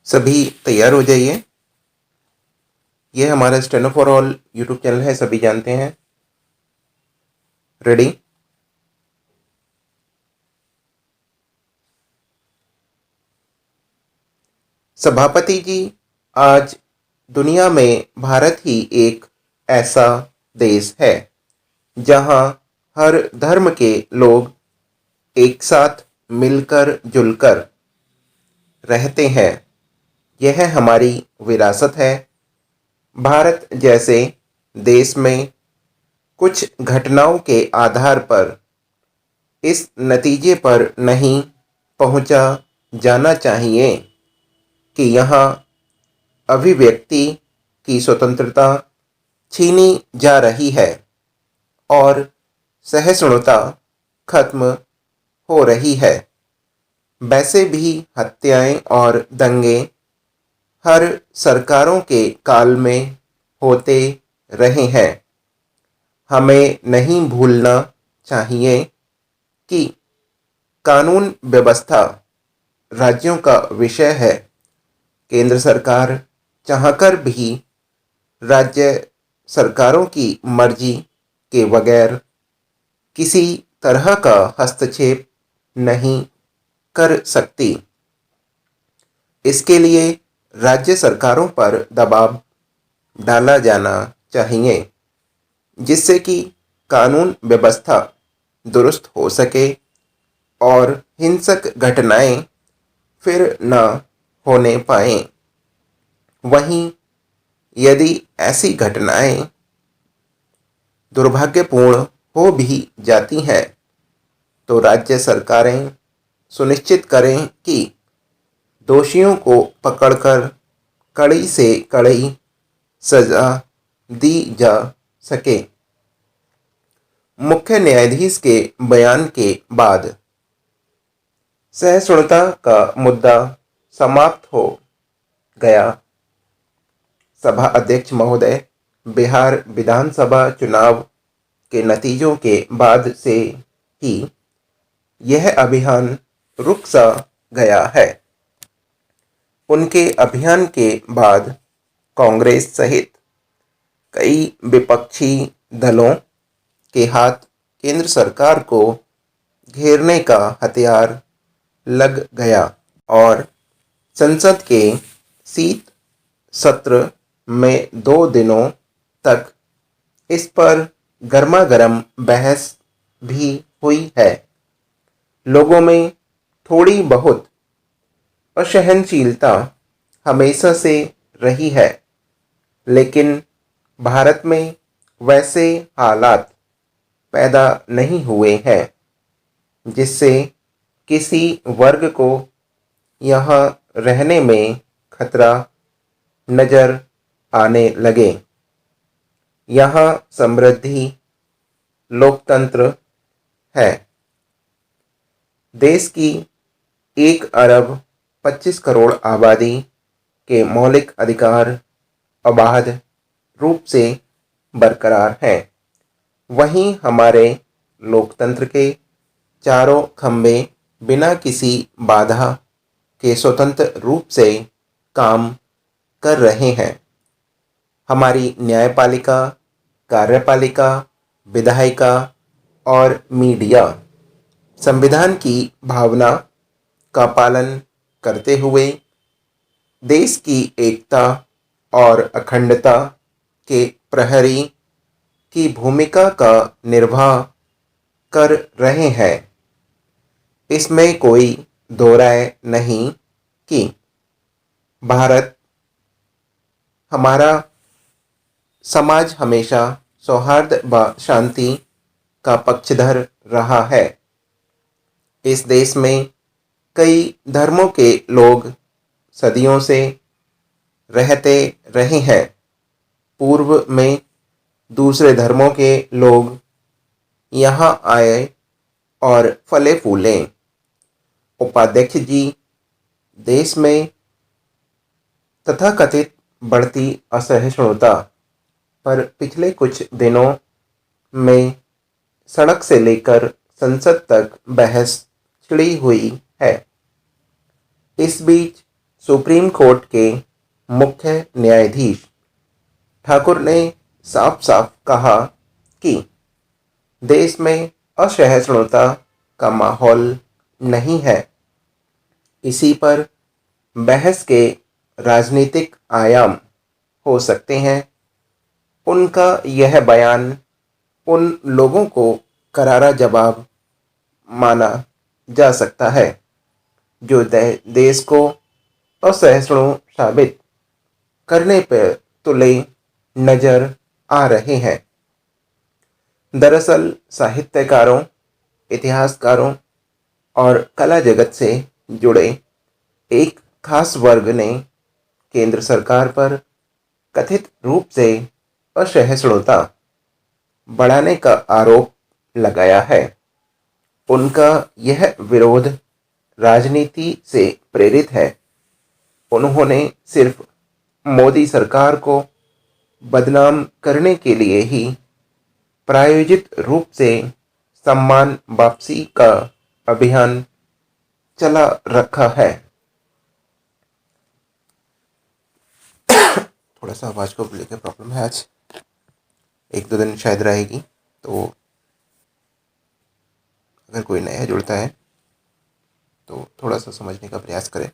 सभी तैयार हो जाइए। ये हमारा steno for all YouTube channel है, सभी जानते हैं। रेडी? सभापति जी, आज दुनिया में भारत ही एक ऐसा देश है जहां हर धर्म के लोग एक साथ मिलकर जुलकर रहते हैं। यह हमारी विरासत है। भारत जैसे देश में कुछ घटनाओं के आधार पर इस नतीजे पर नहीं पहुंचा जाना चाहिए कि यहाँ अभिव्यक्ति की स्वतंत्रता छीनी जा रही है और सहिष्णुता खत्म हो रही है। वैसे भी हत्याएं और दंगे हर सरकारों के काल में होते रहे हैं। हमें नहीं भूलना चाहिए कि कानून व्यवस्था राज्यों का विषय है। केंद्र सरकार चाहकर भी राज्य सरकारों की मर्जी के बगैर किसी तरह का हस्तक्षेप नहीं कर सकती। इसके लिए राज्य सरकारों पर दबाव डाला जाना चाहिए जिससे कि कानून व्यवस्था दुरुस्त हो सके और हिंसक घटनाएं फिर न होने पाएं। वहीं यदि ऐसी घटनाएं दुर्भाग्यपूर्ण हो भी जाती हैं तो राज्य सरकारें सुनिश्चित करें कि दोषियों को पकड़कर कड़ी से कड़ी सजा दी जा सके। मुख्य न्यायाधीश के बयान के बाद सहिष्णुता का मुद्दा समाप्त हो गया। सभा अध्यक्ष महोदय, बिहार विधानसभा चुनाव के नतीजों के बाद से ही यह अभियान रुक सा गया है। उनके अभियान के बाद कांग्रेस सहित कई विपक्षी दलों के हाथ केंद्र सरकार को घेरने का हथियार लग गया और संसद के शीत सत्र में 2 दिनों तक इस पर गर्मागर्म बहस भी हुई है। लोगों में थोड़ी बहुत असहनशीलता हमेशा से रही है, लेकिन भारत में वैसे हालात पैदा नहीं हुए हैं जिससे किसी वर्ग को यहाँ रहने में खतरा नजर आने लगे। यहाँ समृद्धि लोकतंत्र है। देश की 1 अरब 25 करोड़ आबादी के मौलिक अधिकार अबाध रूप से बरकरार हैं। वहीं हमारे लोकतंत्र के चारों खंभे बिना किसी बाधा के स्वतंत्र रूप से काम कर रहे हैं। हमारी न्यायपालिका, कार्यपालिका, विधायिका और मीडिया संविधान की भावना का पालन करते हुए देश की एकता और अखंडता के प्रहरी की भूमिका का निर्वाह कर रहे हैं। इसमें कोई दो राय नहीं कि भारत हमारा समाज हमेशा सौहार्द व शांति का पक्षधर रहा है। इस देश में कई धर्मों के लोग सदियों से रहते रहे हैं। पूर्व में दूसरे धर्मों के लोग यहाँ आए और फले फूले। उपाध्यक्ष जी, देश में तथाकथित बढ़ती असहिष्णुता पर पिछले कुछ दिनों में सड़क से लेकर संसद तक बहस छिड़ी हुई है। इस बीच सुप्रीम कोर्ट के मुख्य न्यायाधीश ठाकुर ने साफ साफ कहा कि देश में असहिष्णुता का माहौल नहीं है। इसी पर बहस के राजनीतिक आयाम हो सकते हैं। उनका यह बयान उन लोगों को करारा जवाब माना जा सकता है जो देश को असहिष्णु साबित करने पर तुले नजर आ रहे हैं। दरअसल साहित्यकारों, इतिहासकारों और कला जगत से जुड़े एक खास वर्ग ने केंद्र सरकार पर कथित रूप से असहिष्णुता बढ़ाने का आरोप लगाया है। उनका यह विरोध राजनीति से प्रेरित है। उन्होंने सिर्फ मोदी सरकार को बदनाम करने के लिए ही प्रायोजित रूप से सम्मान वापसी का अभियान चला रखा है। थोड़ा सा आवाज को लेकर प्रॉब्लम है आज, 1-2 दिन शायद रहेगी, तो अगर कोई नया जुड़ता है तो थोड़ा सा समझने का प्रयास करें।